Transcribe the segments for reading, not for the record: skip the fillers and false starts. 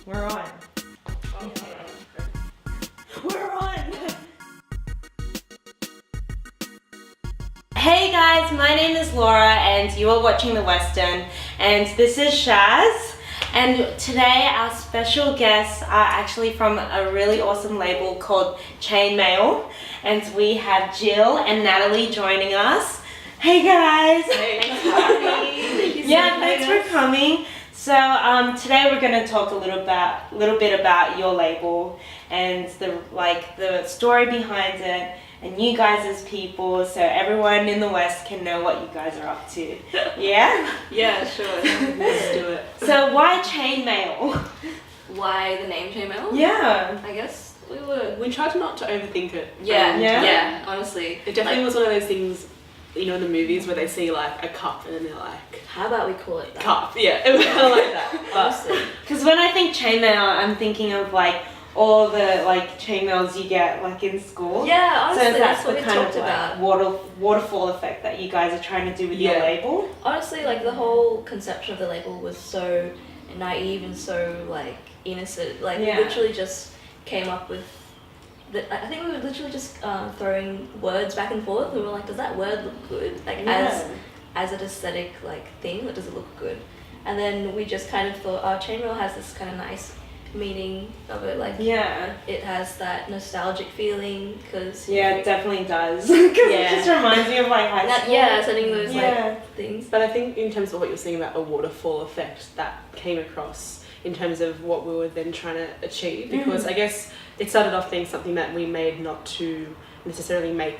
We're on. Okay. We're on! Hey guys, my name is Laura and you are watching The Western, and this is Shaz. And today our special guests are actually from a really awesome label called Chainmail, and we have Jill and Natalie joining us. Hey guys! Hey. Thanks for coming. Thanks for coming. So today we're going to talk a little bit about your label and the story behind it, and you guys as people, so everyone in the West can know what you guys are up to. Yeah? Yeah, sure. Let's do it. So why Chainmail? Why the name Chainmail? Yeah. I guess we tried not to overthink it. Yeah. Honestly, it definitely was one of those things, you know, in the movies where they see like a cup and then they're like, how about we call it that? Cup. Yeah, it was kind of like that. Honestly. Because when I think Chainmail, I'm thinking of like all the like chainmails you get like in school. Yeah, honestly, so that's what the we kind talked of about. Waterfall effect that you guys are trying to do with your label. Honestly, like the whole conception of the label was so naive and so like innocent. Like we literally just came up with. I think we were literally just throwing words back and forth. We were like, does that word look good? Like as an aesthetic like thing, does it look good? And then we just kind of thought, chainmail has this kind of nice meaning of it, like it has that nostalgic feeling because it definitely does. It just reminds me of like high school. Setting those like things. But I think in terms of what you're saying about a waterfall effect, that came across in terms of what we were then trying to achieve, because I guess it started off being something that we made not to necessarily make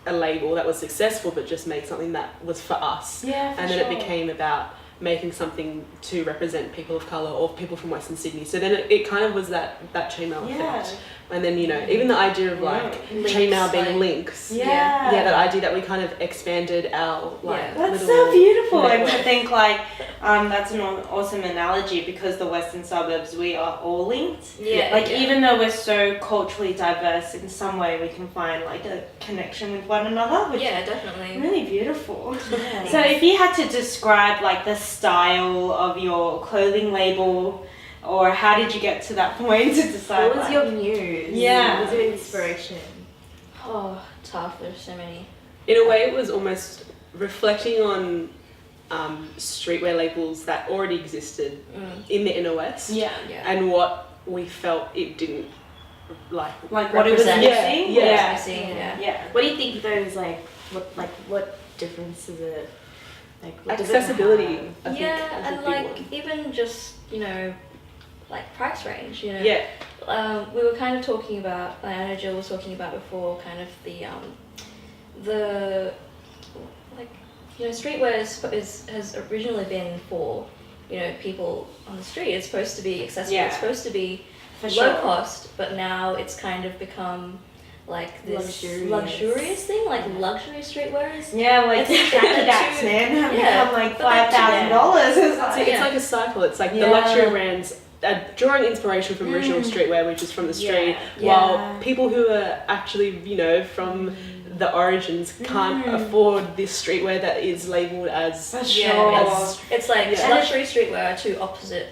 a label that was successful, but just make something that was for us. And then it became about making something to represent people of colour or people from Western Sydney. So then it kind of was that chainmail effect. And then, you know, even the idea of like chainmail being links. That idea that we kind of expanded our like that's so beautiful. And to think like that's an awesome analogy, because the western suburbs, we are all linked. Even though we're so culturally diverse, in some way we can find like a connection with one another, which definitely really beautiful. So if you had to describe like the style of your clothing label, or how did you get to that point to decide? What was your muse? What was your inspiration? Oh, tough. There's so many. In a way, it was almost reflecting on streetwear labels that already existed in the inner west, and what we felt it didn't like what it was missing. What do you think those what difference is it? Like what accessibility. Does it have? And like even just like price range, you know. We were kind of talking about, I know Jill was talking about before, kind of the like, you know, streetwear has originally been for, you know, people on the street. It's supposed to be accessible. It's supposed to be low cost, but now it's kind of become like this luxurious thing, like luxury streetwear. Like Adidas, man, have become like $5,000. It's like a cycle. It's like the luxury brands drawing inspiration from original streetwear, which is from the street, while people who are actually, you know, from the origins can't afford this streetwear that is labelled as it's like luxury streetwear are two opposite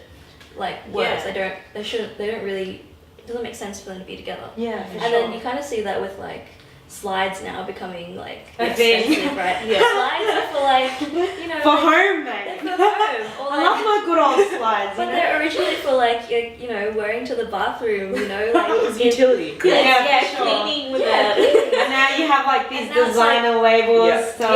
like words. They don't really, it doesn't make sense for them to be together. And then you kind of see that with like slides now becoming like expensive, right? Slides are for like, you know, for home, mate. For home. Or I love my good old slides. But they're originally for like, you know, wearing to the bathroom, you know, like it was utility. Cleaning with and now you have like these designer labels. So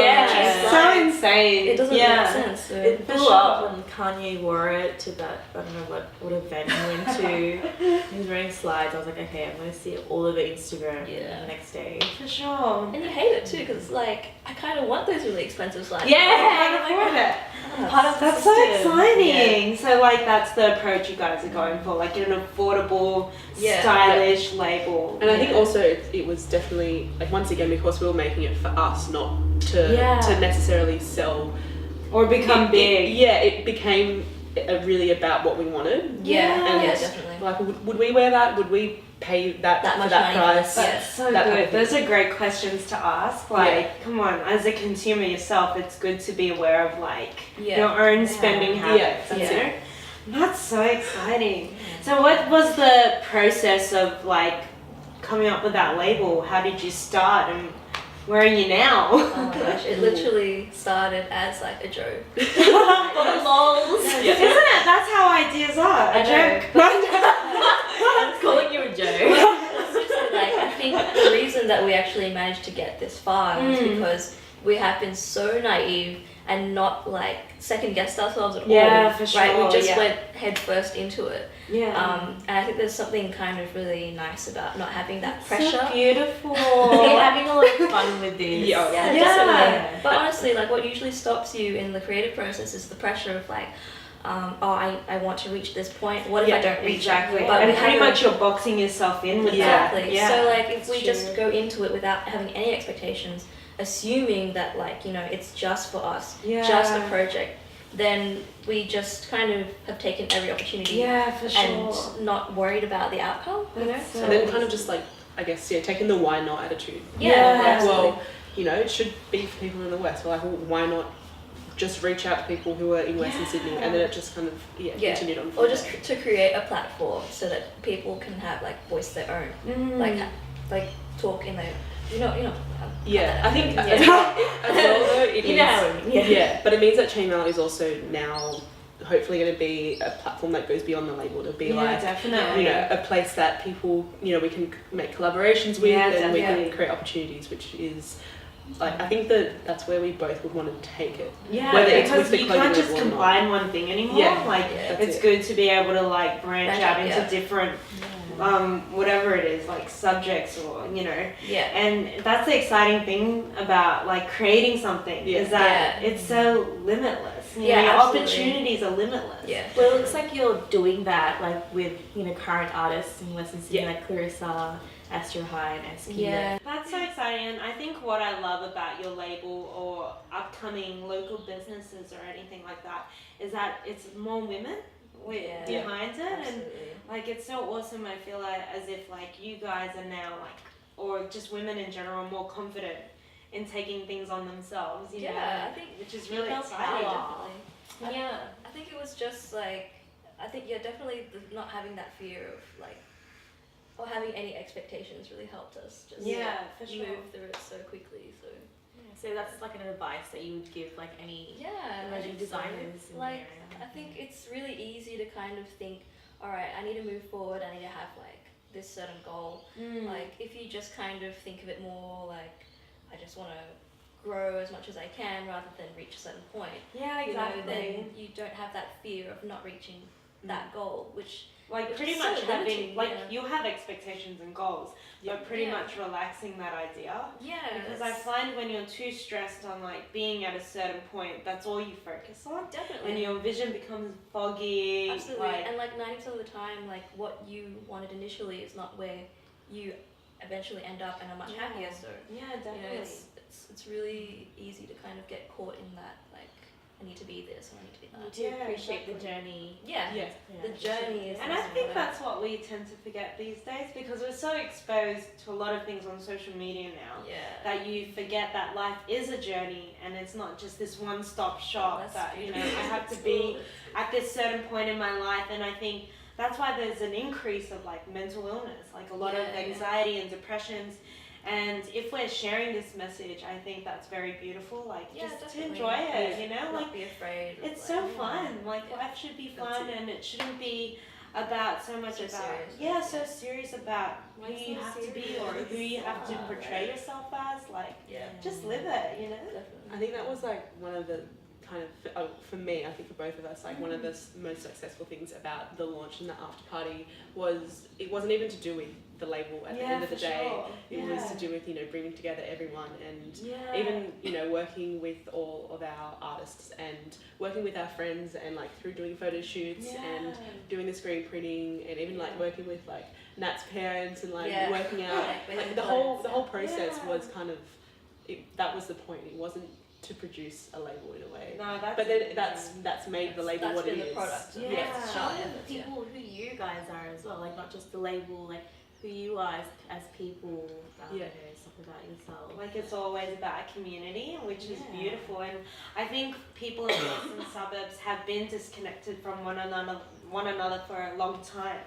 insane. It doesn't make sense. So. It blew up when Kanye wore it to that, I don't know what event he went to. He was wearing slides. I was like, okay, I'm going to see it all over Instagram the next day. For sure. And you hate it too, because like I kind of want those really expensive slides. That's so exciting. So like that's the approach you guys are going for, like an affordable, stylish label. And I think also it was definitely like, once again, because we were making it for us, not to necessarily sell or become big. It became really about what we wanted. Definitely. Like, would we wear that? Would we pay that much for that money? price? That's so good. Those are great questions to ask. Like, come on, as a consumer yourself, it's good to be aware of like your own spending habits. You know? That's so exciting. So what was the process of like coming up with that label? How did you start and where are you now? Oh my gosh, it literally started as like a joke. For the lols. Isn't it? That's how ideas are. A joke. I'm calling you a joke. Like, I think the reason that we actually managed to get this far is because we have been so naive and not like second guessed ourselves at all. Yeah, for sure. Right, we just yeah. went head first into it. Yeah. And I think there's something kind of really nice about not having that pressure. So beautiful. We're having a lot of fun with this. Yeah. Yeah, Yeah. definitely. But honestly, like what usually stops you in the creative process is the pressure of like, I want to reach this point. What if I don't reach exactly. it? But and we pretty have much you're boxing yourself in with exactly. that. Yeah. So like if we It's just true. go into it without having any expectations, assuming that like, you know, it's just for us, just a project, then we just kind of have taken every opportunity Yeah, for sure. and not worried about the outcome, you know? That's So And then kind of just like, I guess, taking the why not attitude. Yeah, Like, absolutely. well, you know, it should be for people in the West. Well, like, well, why not just reach out to people who are in Western Sydney? And then it just kind of, continued on. Or just to create a platform so that people can have like voice their own, like talk in their, you know. Yeah, I think Yeah. as well though, it You know means- how I mean, yeah, but it means that Chainmail is also now hopefully going to be a platform that goes beyond the label to be like, definitely. you know, a place that people, you know, we can make collaborations with Yeah, and we definitely. can create opportunities, which is like, I think that's where we both would want to take it. Yeah, Whether it's because with the you clothing can't just label or not. combine one thing anymore. Yeah, like that's it's it. good to be able to like branch out into yeah. different whatever it is, like subjects or you know. Yeah. And that's the exciting thing about like creating something is that it's so limitless. You Yeah, know, your absolutely. opportunities are limitless. Yeah. Well, it looks like you're doing that like with, you know, current artists in Western Sydney, Yeah. like Clarissa, Astro High and SQ. Yeah. That's so exciting, and I think what I love about your label or upcoming local businesses or anything like that is that it's more women behind it, and Absolutely. like it's so awesome. I feel like as if like you guys are now like, or just women in general, are more confident in taking things on themselves. You know, Yeah, I think which is really female exciting. power. Yeah. I think it was just like, I think definitely not having that fear of like, or having any expectations really helped us just Yeah, for sure. move through it so quickly. So So that's like an advice that you would give like any yeah, I emerging think so. designers in Like, the I area. think it's really easy to kind of think, all right, I need to move forward. I need to have like this certain goal. Mm. Like if you just kind of think of it more like, I just want to grow as much as I can rather than reach a certain point. Yeah, You exactly. know, then you don't have that fear of not reaching that goal, which Like Which pretty is much so having limiting, like yeah. you have expectations and goals, but pretty Yeah. much relaxing that idea. yeah, Because I find when you're too stressed on like being at a certain point, that's all you focus on. definitely When your vision becomes foggy, absolutely, like and like 90% of the time, like what you wanted initially is not where you eventually end up and are much Yeah. happier. So yeah, you know, definitely. it's really easy to kind of get caught in that like I need to be this or I need to be You that. do Yeah, appreciate the exactly. journey. Yeah, Yeah. the journey is. And I something think that- that's what we tend to forget these days because we're so exposed to a lot of things on social media now yeah. that you forget that life is a journey and it's not just this one-stop shop That's that you know I beautiful. have to be at this certain point in my life. And I think that's why there's an increase of like mental illness, like a lot of Yeah, yeah. anxiety and depressions. And if we're sharing this message, I think that's very beautiful. Like Yeah, just to definitely. enjoy it, you know, Not like be afraid. of, it's like, so fun. Like Yeah. life should be That's fun, it. and it shouldn't be about so much So about serious. so serious about Why who so you have to be or serious? who you have to Yeah. portray yourself as. Like Yeah, just live it, you know. definitely. I think that was like one of the kind of, for me, I think for both of us, like one of the most successful things about the launch and the after party was it wasn't even to do with the label at the end of the day. It was to do with, you know, bringing together everyone and even, you know, working with all of our artists and working with our friends and like through doing photo shoots and doing the screen printing and even like working with like Nat's parents and like Yeah. working out Like, like the whole process was kind of that was the point. It wasn't to produce a label in a way. No, that's But then that's made the label That's what been it the is. product. Yeah. Yeah. Showing people who you guys are as well, like not just the label, like who you are as people, Yeah. stuff about yourself. Like it's always about a community, which is Yeah. beautiful. And I think people in the western suburbs have been disconnected from one another for a long time.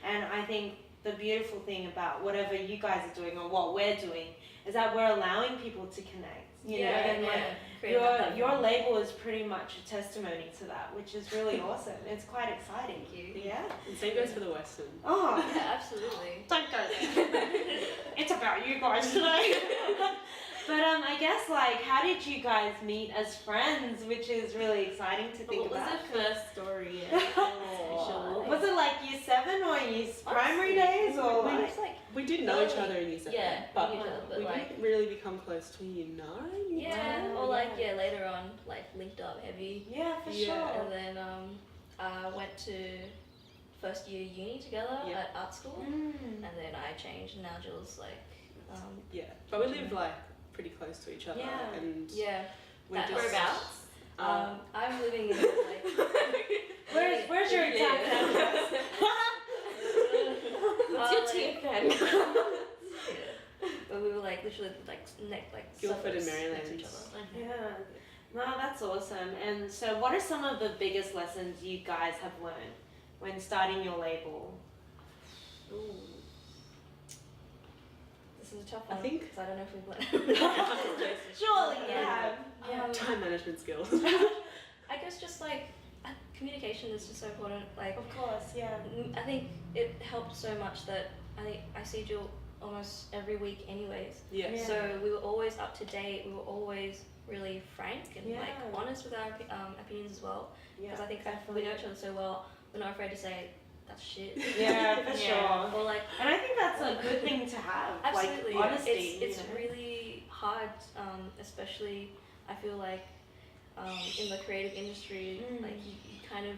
And I think the beautiful thing about whatever you guys are doing or what we're doing is that we're allowing people to connect. You know, and like your label is pretty much a testimony to that, which is really awesome. It's quite exciting. Thank you. Yeah. And same goes for the Western. Oh, Yeah, absolutely. don't go there. It's about you guys today. But I guess like, how did you guys meet as friends? Which is really exciting to think What about. was the first story? Was it like year 7 or year primary days or It like? was like We did know each other in year 7, yeah, but we knew each other, but we like didn't really become close till year 9. yeah, Wow, or like yeah. later on like linked up heavy, Yeah, for Yeah. sure. and then went to first year uni together Yeah. at art school, Mm. and then I changed, and now Jill's like Yeah, but we lived like pretty close to each other, Yeah. and yeah. we That- just Whereabouts? I'm living in like Where's your exact address? What's your TFN? Yeah. But we were like literally like Guildford and suburbs Maryland. next to each other. Yeah. No, that's awesome. And so what are some of the biggest lessons you guys have learned when starting your label? Ooh. This is a tough I one think- because I don't know if we've learned. Surely you Yeah. have. Yeah. time management skills. I guess just like communication is just so important. Like Of course, yeah. I think it helped so much that I think I see Jill almost every week anyways. Yeah. Yeah. So we were always up to date. We were always really frank and Yeah. like honest with our opinions as well. Because I think definitely. we know each other so well, we're not afraid to say that's shit. Yeah, for sure. Or like And I think that's a good thing to have. absolutely, Like honesty. it's you know? really hard, especially I feel like in the creative industry, like you kind of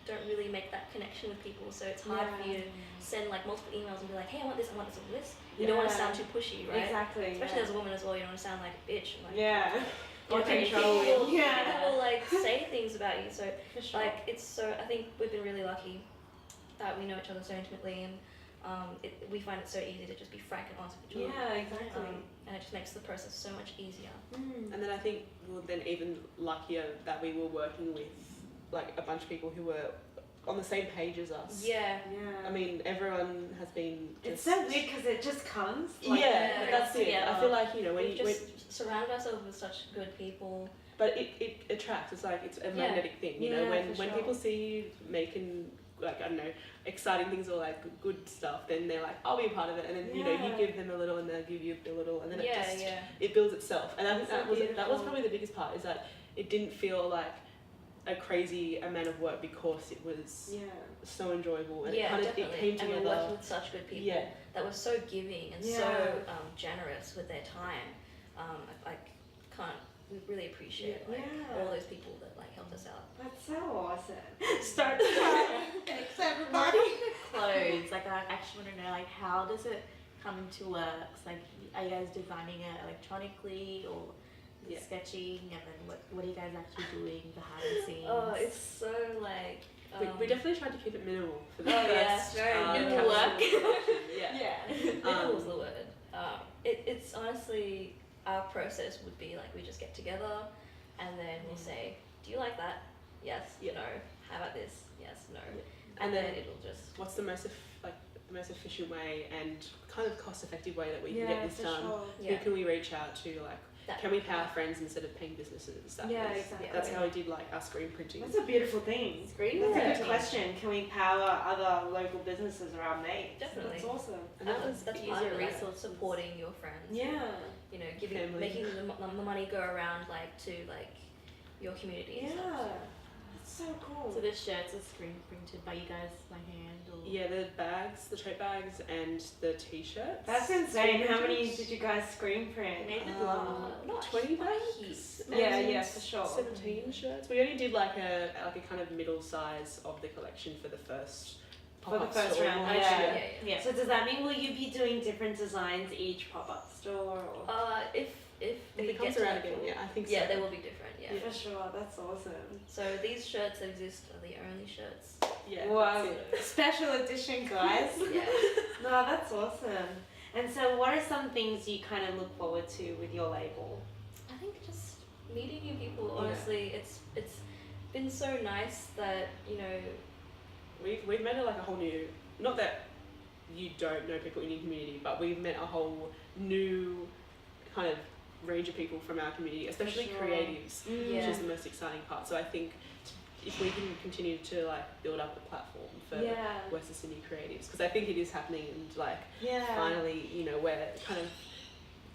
don't really make that connection with people, so it's hard for you to send like multiple emails and be like, hey, I want this, I want this, I want this. You don't want to Yeah. sound too pushy, right? Exactly. Especially as a woman as well, you don't want to sound like a bitch. And, like, Yeah. Or Okay, people, controlling. people will like say things about you, so For sure. like it's so. I think we've been really lucky that we know each other so intimately, and we find it so easy to just be frank and honest with each other. Yeah, exactly. And it just makes the process so much easier. Mm. And then I think we were then even luckier that we were working with like a bunch of people who were on the same page as us. Yeah. Yeah. I mean, everyone has been. it's Just, so weird because it just comes. yeah, that's it. together. I feel like when We've you just surrounded ourselves with such good people. but it attracts. It's like it's a magnetic thing. You know, Yeah, when for sure. people see you making like I don't know exciting things or like good stuff, then they're like, I'll be a part of it. And then you Yeah. give them a little, and they'll give you a little, and then Yeah, it just yeah. it builds itself. And I think That's so that was beautiful. probably the biggest part is that it didn't feel like a crazy amount of work because it was Yeah. so enjoyable and Yeah, it kind of definitely. it came And we're together. working with such good people Yeah. that were so giving and Yeah. so generous with their time. I can't we really appreciate like Yeah. all those people that like helped us out. That's so awesome. Start to cry. Thanks everybody. Clothes, like I actually want to know, like, how does it come into works? Like, are you guys designing it electronically or Yeah. sketching? And then what are you guys actually doing behind the scenes? Oh, it's so like We definitely tried to keep it minimal for the Oh, first yeah, very minimal capsule work. production. Yeah. Yeah. minimal was the word. It's honestly our process would be like we just get together and then we'll say, do you like that? Yes, Yeah. no. How about this? Yes, no. Yeah. And And then then it'll just What's the most the most efficient way and kind of cost effective way that we can Yeah, get this for done? sure. Who Yeah. can we reach out to? Like, That- can we power friends instead of paying businesses? That Yeah, was- exactly. That's how we did like our screen printing. That's a beautiful thing. Screen That's a printing. good question. Can we power other local businesses around Maine? Definitely. That's awesome. And that was that's easy. part of easier like, resources. supporting your friends. Yeah. You know, giving Family. making the money go around like to like your community. and stuff. Yeah. That's so cool. So the shirts are screen printed by you guys by hand or Yeah, the bags, the tote bags, and the t-shirts. That's insane. How many Screen did you guys screen print? Made with love. Not 20 bags? heaps. Yeah, and yeah, for sure. 17 shirts. We only did like a kind of middle size of the collection for the first For the pop-up first store round, launch, yeah. Yeah. So does that mean will you be doing different designs each pop-up store? Or? If if If we it comes get to around that again, point, yeah, I think so. yeah, they will be different. Yeah. For sure, that's awesome. So these shirts that exist are the only shirts. Yeah. Wow, that's it. special edition, guys. Yeah. No, that's awesome. And so, what are some things you kind of look forward to with your label? I think just meeting new people. Yeah. Honestly, it's been so nice that We've met like a whole new, not that you don't know people in your community, but we've met a whole new kind of range of people from our community, especially sure. creatives, which Yeah. is the most exciting part. So I think if we can continue to like build up a platform for Yeah. Western Sydney creatives, because I think it is happening, and like Yeah. finally, we're kind of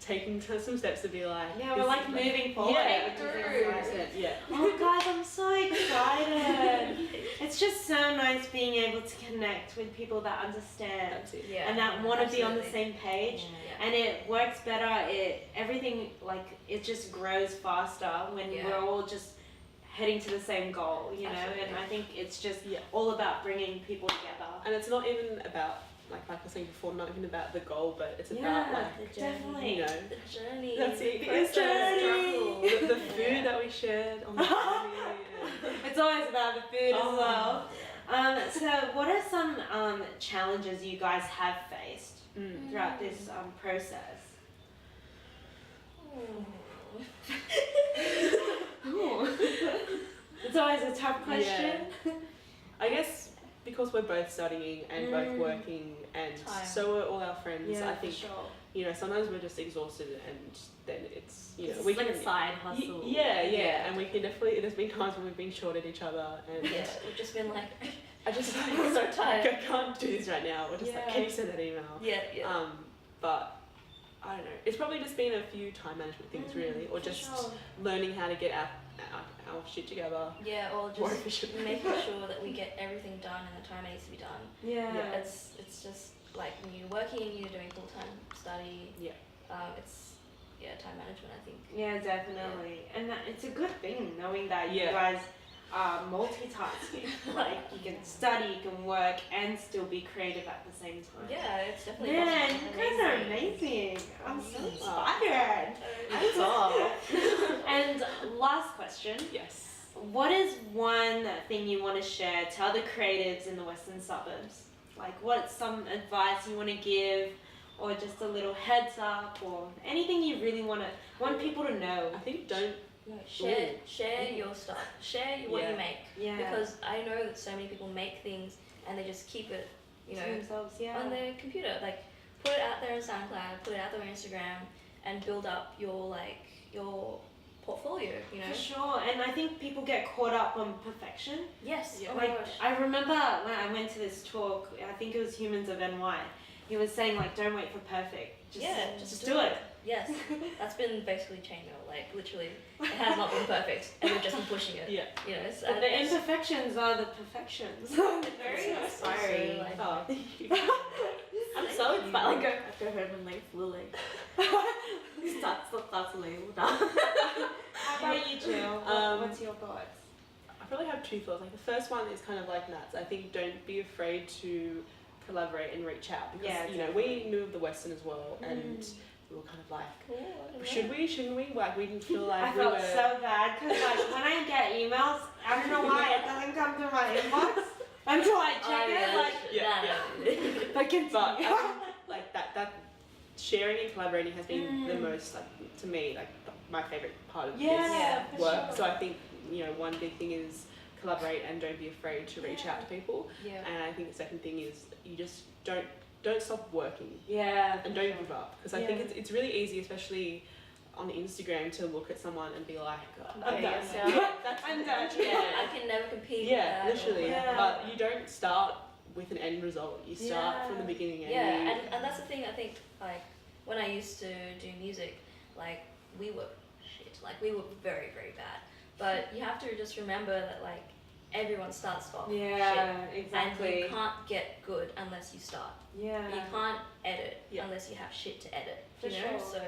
taking some steps to be like, Yeah, we're this like is, moving forward. yeah, which is true. exciting. yeah. Oh, guys, I'm so excited. It's just so nice being able to connect with people that understand That's it. Yeah. and that want to be on the absolutely. same page. Yeah. And it works better. Everything it just grows faster when Yeah. we're all just heading to the same goal, Absolutely. And I think it's just Yeah. all about bringing people together. And it's not even about, like I was saying before, not even about the goal, but it's about Yeah, like, the journey. definitely. The journey. That's it, the it is process, journey. struggle. the food that we shared on the journey. It's always about the food as Oh. well. So what are some challenges you guys have faced Mm. throughout this process? It's always a tough question. I guess because we're both studying and both working, and Time. so are all our friends. Yeah, I for think sure. sometimes we're just exhausted, and then it's It's we like can a side hustle. yeah, and we can definitely. There's been times when we've been short at each other, and Yeah, we've just been like, I just like, I'm so tired. I can't do this right now. We're just like, Yeah. can you send that email? yeah. But I don't know. It's probably just been a few time management things, really, or for just sure. learning how to get our shit together. Yeah, or More just efficient. making sure that we get everything done in the time it needs to be done. Yeah. It's just like when you're working, you're doing full-time study. Yeah. It's time management, I think. Yeah, definitely. And it's a good thing knowing that you Yeah. guys are multitasking. Like you can study, you can work, and still be creative at the same time. Yeah, it's definitely Man, possible. you guys are amazing. I'm so Amazing. inspired. That's all. And last question. Yes. What is one thing you want to share to other creatives in the western suburbs? Like what's some advice you want to give, or just a little heads up, or anything you really want people to I know? think don't. No, share your stuff. Share what Yeah. you make. Yeah. Because I know that so many people make things and they just keep it, To themselves, yeah. on their computer. Like put it out there on SoundCloud, put it out there on Instagram, and build up your portfolio. For sure, and I think people get caught up on perfection. Yes. Yeah. Oh my Like gosh. I remember when I went to this talk, I think it was Humans of NY. He was saying like, don't wait for perfect. Just do it. Yes, that's been basically Chainmail. Like literally, it has not been perfect, and we've just been pushing it. Yeah. So But the imperfections are the perfections. very inspiring. Like, Oh. I'm so inspired. Like, I go home and like feel like starts laying down. How about you, Jill? What's your thoughts? I probably have two thoughts. Like the first one is kind of like Nat's. I think don't be afraid to collaborate and reach out, because Yeah, we knew of the Western as well, and we were kind of like, cool. I don't know. should we? Shouldn't we? Like we didn't feel like I we felt were. so bad because like when I get emails, I don't know why it doesn't come through my inbox until I check it. Like, Yeah. but continue. But I think, like that sharing and collaborating has been the most, like, to me, like my favorite part of Yeah, this for work. sure. So I think one big thing is collaborate and don't be afraid to reach out to people. Yeah. And I think the second thing is you just don't stop working Yeah. and don't give up, because I think Yeah. it's really easy, especially on Instagram, to look at someone and be like, I'm done. yourself. Yeah, that's I'm done. I can never compete. Yeah, with that. literally. Yeah. But you don't start with an end result. You start Yeah. from the beginning. And Yeah, you, and that's the thing. I think like when I used to do music, like we were shit. Like we were very very bad. But you have to just remember that like everyone starts off Yeah, shit. exactly. And you can't get good unless you start. Yeah. You can't edit Yeah. unless you have shit to edit. For you know? sure. So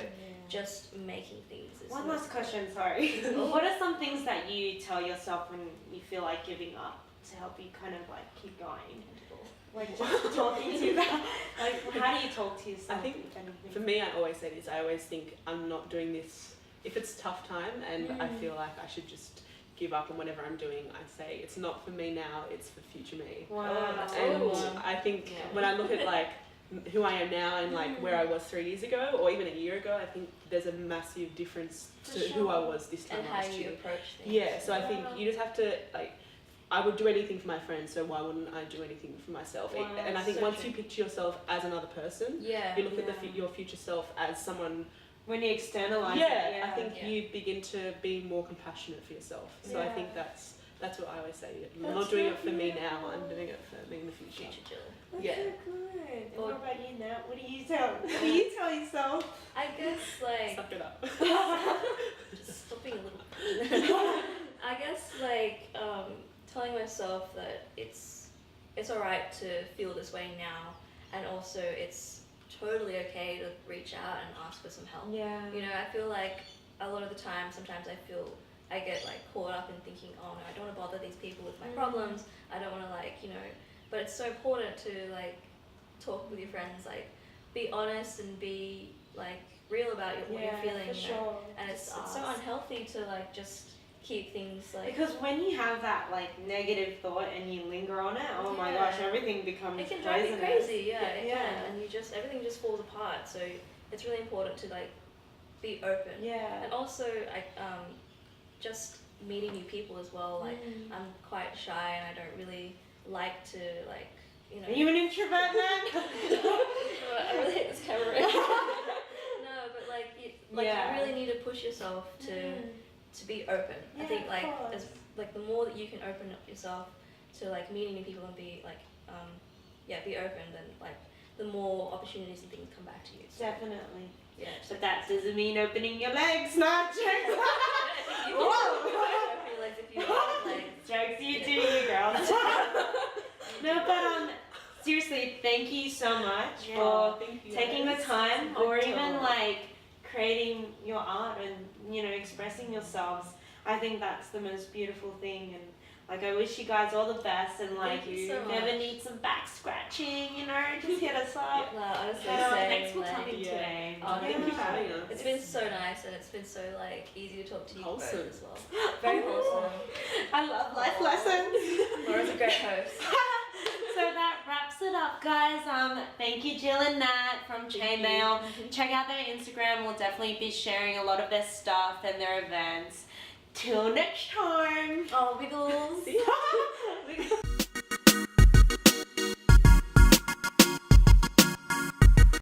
just making things is One the last most question, sorry. What are some things that you tell yourself when you feel like giving up to help you kind of like keep going? important. Like just talking to that. Like, how do you talk to yourself? I think if anything? for me, I always say this. I always think I'm not doing this. If it's a tough time and I feel like I should just give up on whatever I'm doing, I say it's not for me now. It's for future me. Wow. that's And cool. I think Yeah. when I look at like who I am now and like where I was 3 years ago or even a year ago, I think there's a massive difference For to who I was this time And how last you year. approach things. Yeah, so I think you just have to like. I would do anything for my friends, so why wouldn't I do anything for myself? Wow, And I think so once true. you picture yourself as another person, Yeah. you look at Yeah. your future self as someone. When you externalize Yeah, it, I think Yeah. you begin to be more compassionate for yourself. So I Yeah. think that's what I always say. I'm That's not doing so it for me beautiful. now. I'm doing it for me in the future. Future Jill. That's Yeah. so good. And Or- what about you, Nat? What do you tell yourself? I guess like Suck it up. just stop being a little. I guess like telling myself that it's alright to feel this way now, and also it's totally okay to reach out and ask for some help. Yeah. You know, I feel like a lot of the time, sometimes I get like caught up in thinking, oh no, I don't want to bother these people with my problems. I don't want to like, you know, but it's so important to like talk with your friends, like be honest and be like real about what you're feeling. For you know? sure. And it's Just so ask. unhealthy to like just keep things like. Because when you have that like negative thought and you linger on it, oh my Yeah. gosh, everything becomes It can drive you poisonous. crazy, yeah, it Yeah. can, and everything just falls apart. So it's really important to like be open. Yeah. And also, just meeting new people as well. Like I'm quite shy and I don't really like to like, you know. Are you an introvert, man? I really hate this camera. No, but like Yeah. you really need to push yourself to be open. Yeah, I think of like course. as like the more that you can open up yourself to like meeting new people and be like be open, then like the more opportunities and things come back to you. So, Definitely. yeah. But that doesn't mean opening your legs, not jokes. I feel like if you have like Jokes you do, you girls. No, but seriously, thank you so much for Thank you. taking the guys. time, or Good even job. like creating your art and expressing yourselves. I think that's the most beautiful thing, and like I wish you guys all the best. And like Thank you so if you ever much. need some back scratching, just hit us up. Wow, honestly, Yeah, same, thanks for like, coming Yeah. today. Oh, Thank you for having us. It's been so nice and it's been so like easy to talk to you both Wholesome. as well. Very wholesome. I love life lessons. Laura's a great host. So that wraps it up, guys. Thank you, Jill and Nat from Chainmail. Check out their Instagram. We'll definitely be sharing a lot of their stuff and their events. Till next time. Oh, wiggles.